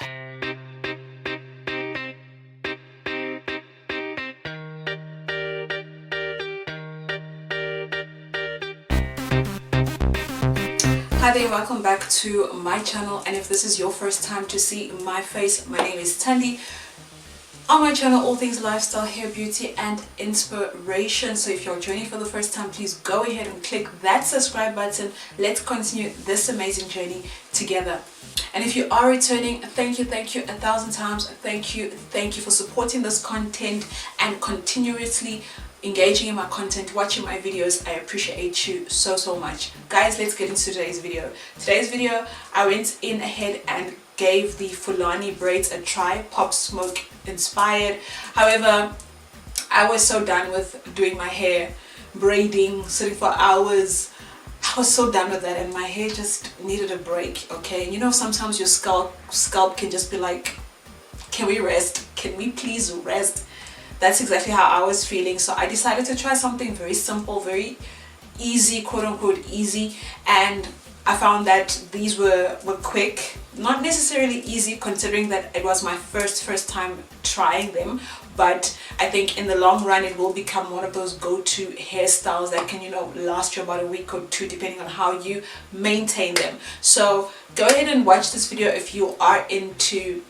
Hi there, welcome back to my channel, and if this is your first time to see my face, my name is Thandi. On my channel, all things lifestyle, hair, beauty and inspiration. So if you're joining for the first time, please go ahead and click that subscribe button. Let's continue this amazing journey together. And if you are returning, thank you 1,000 times. Thank you for supporting this content and continuously engaging in my content, watching my videos. I appreciate you so much. Guys, let's get into today's video. I went in ahead and gave the Fulani braids a try, Popsmoke inspired. However, I was so done with doing my hair, braiding, sitting for hours. I was so done with that, and my hair just needed a break. Okay, you know, sometimes your scalp can just be like, can we rest? Can we please rest? That's exactly how I was feeling. So I decided to try something very simple, very easy, quote unquote easy, and I found that these were quick. Not necessarily easy considering that it was my first time trying them, but I think in the long run it will become one of those go-to hairstyles that can, you know, last you about a week or two depending on how you maintain them. So go ahead and watch this video if you are into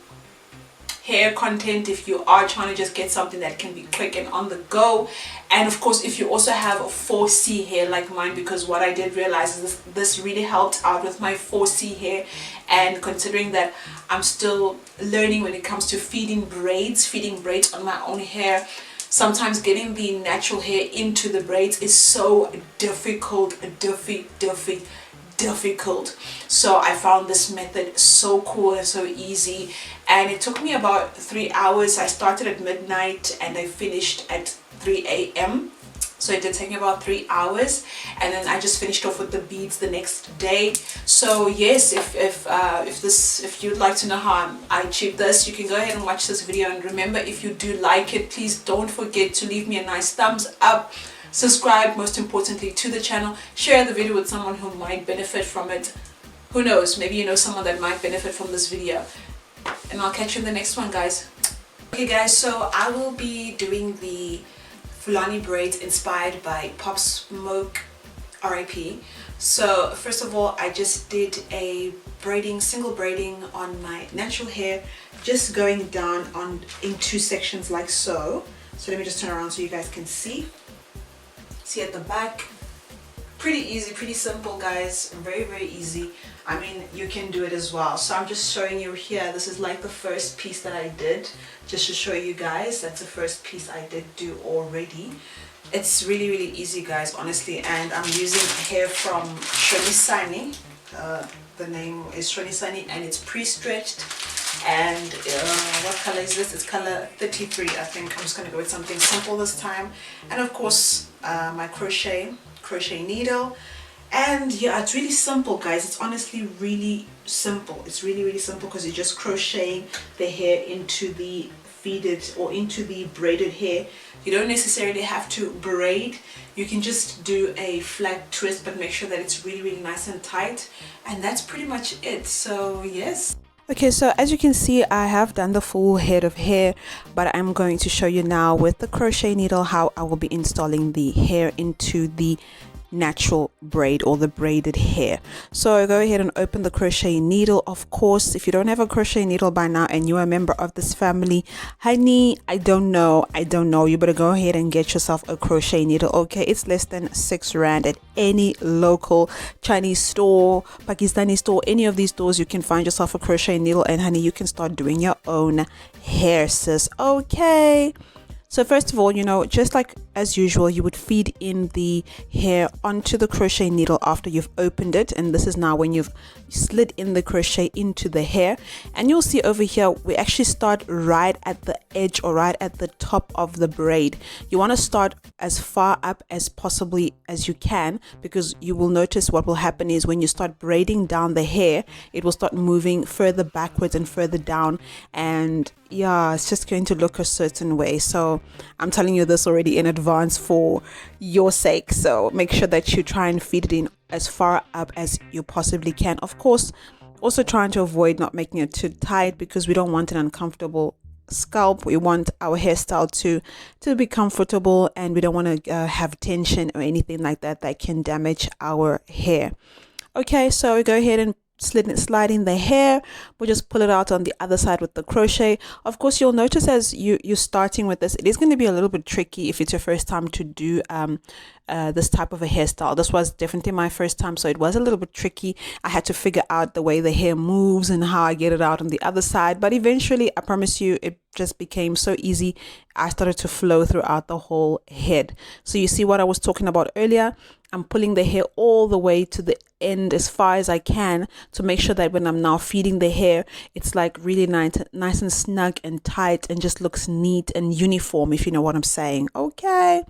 hair content, if you are trying to just get something that can be quick and on the go, and of course if you also have a 4C hair like mine, because what I did realize is this really helped out with my 4C hair. And considering that I'm still learning when it comes to feeding braids on my own hair, sometimes getting the natural hair into the braids is so difficult. So I found this method so cool and so easy, and it took me about 3 hours. I started at midnight and I finished at 3 a.m. so it did take me about 3 hours, and then I just finished off with the beads the next day. So yes, if you'd like to know how I achieved this, you can go ahead and watch this video. And remember, if you do like it, please don't forget to leave me a nice thumbs up. Subscribe, most importantly, to the channel. Share the video with someone who might benefit from it. Who knows, maybe you know someone that might benefit from this video. And I'll catch you in the next one, guys. Okay guys, so I will be doing the Fulani braids inspired by Popsmoke RIP. So first of all, I just did a single braiding on my natural hair, just going down in two sections like so. So let me just turn around so you guys can see. See at the back. Pretty easy, pretty simple, guys. Very easy. I mean, you can do it as well. So I'm just showing you here. This is like the first piece that I did, just to show you guys. That's the first piece I did do already. It's really easy, guys, honestly. And I'm using hair from 𝑀𝒉𝒓𝒐𝒖𝒈𝒉. The name is 𝑀𝒉𝒓𝒐𝒖𝒈𝒉, and it's pre-stretched. And what color is this? It's color 33, I think. I'm just going to go with something simple this time. And of course, my crochet needle. And yeah, it's really simple, guys. It's honestly really simple. It's really simple because you're just crocheting the hair into the into the braided hair. You don't necessarily have to braid. You can just do a flat twist, but make sure that it's really nice and tight. And that's pretty much it. So yes. Okay, so as you can see, I have done the full head of hair, but I'm going to show you now with the crochet needle how I will be installing the hair into the natural braid or the braided hair. So go ahead and open the crochet needle. Of course, if you don't have a crochet needle by now and you're a member of this family, honey, I don't know, you better go ahead and get yourself a crochet needle. Okay, it's less than 6 rand at any local Chinese store, Pakistani store, any of these stores. You can find yourself a crochet needle, and honey, you can start doing your own hair, sis. Okay, so first of all, you know, just like as usual, you would feed in the hair onto the crochet needle after you've opened it. And this is now when you've slid in the crochet into the hair. And you'll see over here, we actually start right at the edge or right at the top of the braid. You want to start as far up as possibly as you can, because you will notice what will happen is when you start braiding down the hair, it will start moving further backwards and further down. And yeah, it's just going to look a certain way. So I'm telling you this already in advance for your sake. So make sure that you try and feed it in as far up as you possibly can. Of course, Also trying to avoid not making it too tight because we don't want an uncomfortable scalp. We want our hairstyle to be comfortable, and we don't want to have tension or anything like that that can damage our hair. Okay, so we go ahead and slide in the hair. We'll just pull it out on the other side with the crochet. Of course, you'll notice as you're starting with this, it is going to be a little bit tricky if it's your first time to do this type of a hairstyle. This was definitely my first time, so it was a little bit tricky. I had to figure out the way the hair moves and how I get it out on the other side, but eventually, I promise you, it just became so easy. I started to flow throughout the whole head. So you see what I was talking about earlier. I'm pulling the hair all the way to the end as far as I can to make sure that when I'm now feeding the hair, it's like really nice and snug and tight and just looks neat and uniform, if you know what I'm saying. Okay,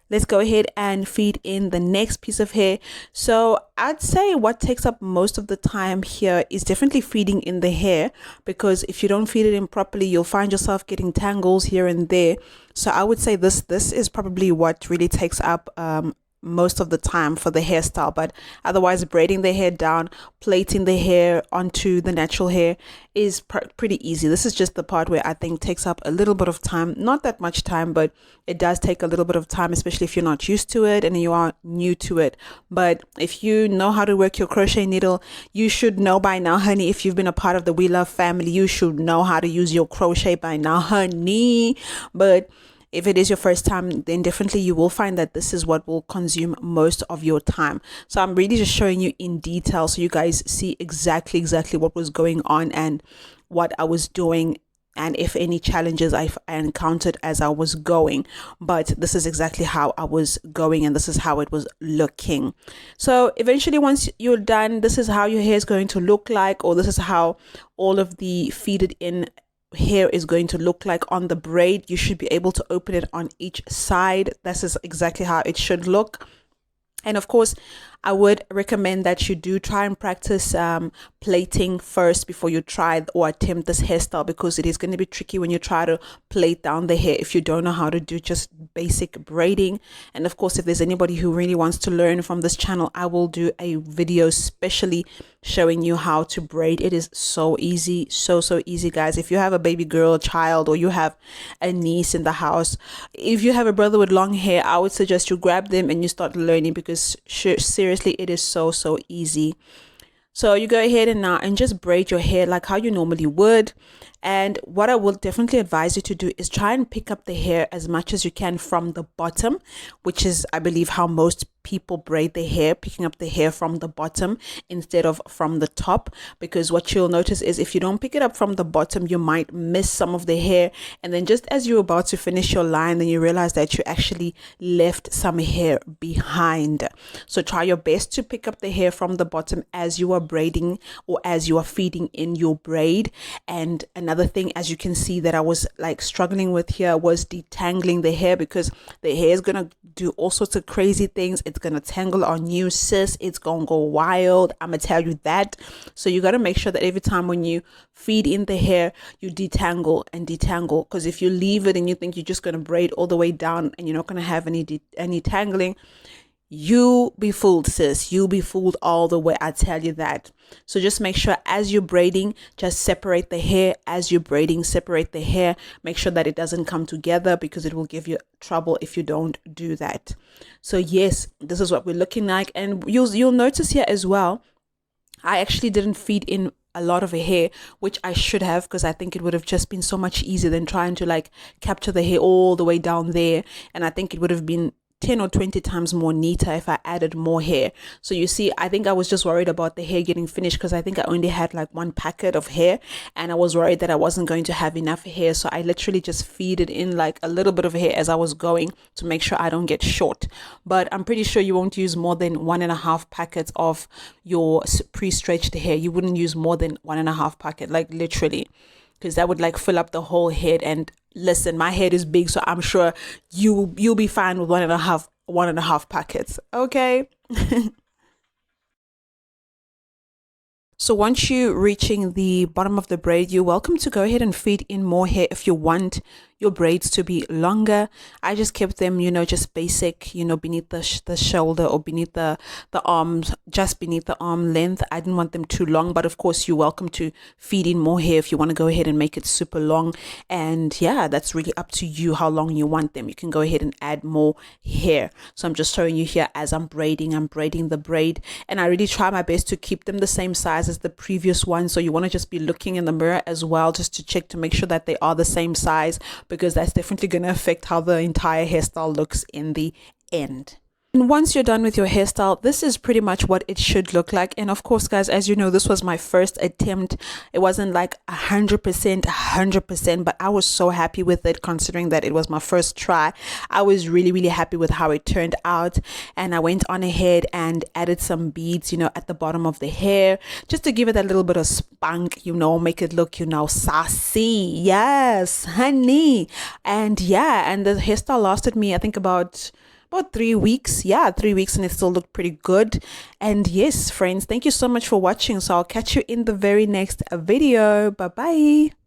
let's go ahead and feed in the next piece of hair. So I'd say what takes up most of the time here is definitely feeding in the hair, because if you don't feed it in properly, you'll find yourself getting tangles here and there. So I would say this is probably what really takes up most of the time for the hairstyle. But otherwise, braiding the hair down, plaiting the hair onto the natural hair is pretty easy. This is just the part where I think takes up a little bit of time. Not that much time, but it does take a little bit of time, especially if you're not used to it and you are new to it. But if you know how to work your crochet needle, you should know by now, honey. If you've been a part of the We Love family, you should know how to use your crochet by now, honey. But if it is your first time, then definitely you will find that this is what will consume most of your time. So I'm really just showing you in detail so you guys see exactly what was going on and what I was doing, and if any challenges I encountered as I was going. But this is exactly how I was going, and this is how it was looking. So eventually, once you're done, this is how your hair is going to look like, or this is how all of the feeded in hair is going to look like on the braid. You should be able to open it on each side. This is exactly how it should look. And of course, I would recommend that you do try and practice plaiting first before you try or attempt this hairstyle, because it is going to be tricky when you try to plait down the hair if you don't know how to do just basic braiding. And of course, if there's anybody who really wants to learn from this channel, I will do a video specially showing you how to braid. It is so easy, so easy, guys. If you have a baby girl, child, or you have a niece in the house, if you have a brother with long hair, I would suggest you grab them and you start learning, because seriously, it is so easy. So you go ahead and just braid your hair like how you normally would. And what I will definitely advise you to do is try and pick up the hair as much as you can from the bottom, which is, I believe, how most people braid their hair, picking up the hair from the bottom instead of from the top. Because what you'll notice is if you don't pick it up from the bottom, you might miss some of the hair, and then just as you're about to finish your line, then you realize that you actually left some hair behind. So try your best to pick up the hair from the bottom as you are braiding or as you are feeding in your braid. And another thing, as you can see, that I was like struggling with here was detangling the hair, because the hair is gonna do all sorts of crazy things. It's gonna tangle on you, sis. It's gonna go wild, I'm gonna tell you that. So you got to make sure that every time when you feed in the hair, you detangle and detangle, because if you leave it and you think you're just gonna braid all the way down and you're not gonna have any tangling, you be fooled, sis. You'll be fooled all the way, I tell you that. So just make sure as you're braiding, just separate the hair. As you're braiding, separate the hair. Make sure that it doesn't come together, because it will give you trouble if you don't do that. So yes, this is what we're looking like. And you'll notice here as well, I actually didn't feed in a lot of hair, which I should have, because I think it would have just been so much easier than trying to like capture the hair all the way down there. And I think it would have been 10 or 20 times more neater if I added more hair. So you see, I think I was just worried about the hair getting finished, because I think I only had like one packet of hair, and I was worried that I wasn't going to have enough hair. So I literally just feed it in like a little bit of hair as I was going to make sure I don't get short. But I'm pretty sure you won't use more than 1.5 packets of your pre-stretched hair. You wouldn't use more than 1.5 packet, like literally, because that would like fill up the whole head. And listen, my head is big, so I'm sure you'll be fine with 1.5 packets. Okay. So once you're reaching the bottom of the braid, you're welcome to go ahead and feed in more hair if you want your braids to be longer. I just kept them, you know, just basic, you know, beneath the shoulder or beneath the arms, just beneath the arm length. I didn't want them too long, but of course you're welcome to feed in more hair if you want to go ahead and make it super long. And yeah, that's really up to you how long you want them. You can go ahead and add more hair. So I'm just showing you here as I'm braiding the braid, and I really try my best to keep them the same size as the previous one. So you want to just be looking in the mirror as well, just to check to make sure that they are the same size, because that's definitely going to affect how the entire hairstyle looks in the end. And once you're done with your hairstyle, this is pretty much what it should look like. And of course, guys, as you know, this was my first attempt. It wasn't like 100%, but I was so happy with it, considering that it was my first try. I was really happy with how it turned out. And I went on ahead and added some beads, you know, at the bottom of the hair, just to give it a little bit of spunk, you know, make it look, you know, sassy. Yes, honey. And yeah, and the hairstyle lasted me, I think, about 3 weeks. Yeah, 3 weeks, and it still looked pretty good. And yes, friends, thank you so much for watching. So I'll catch you in the very next video. Bye bye.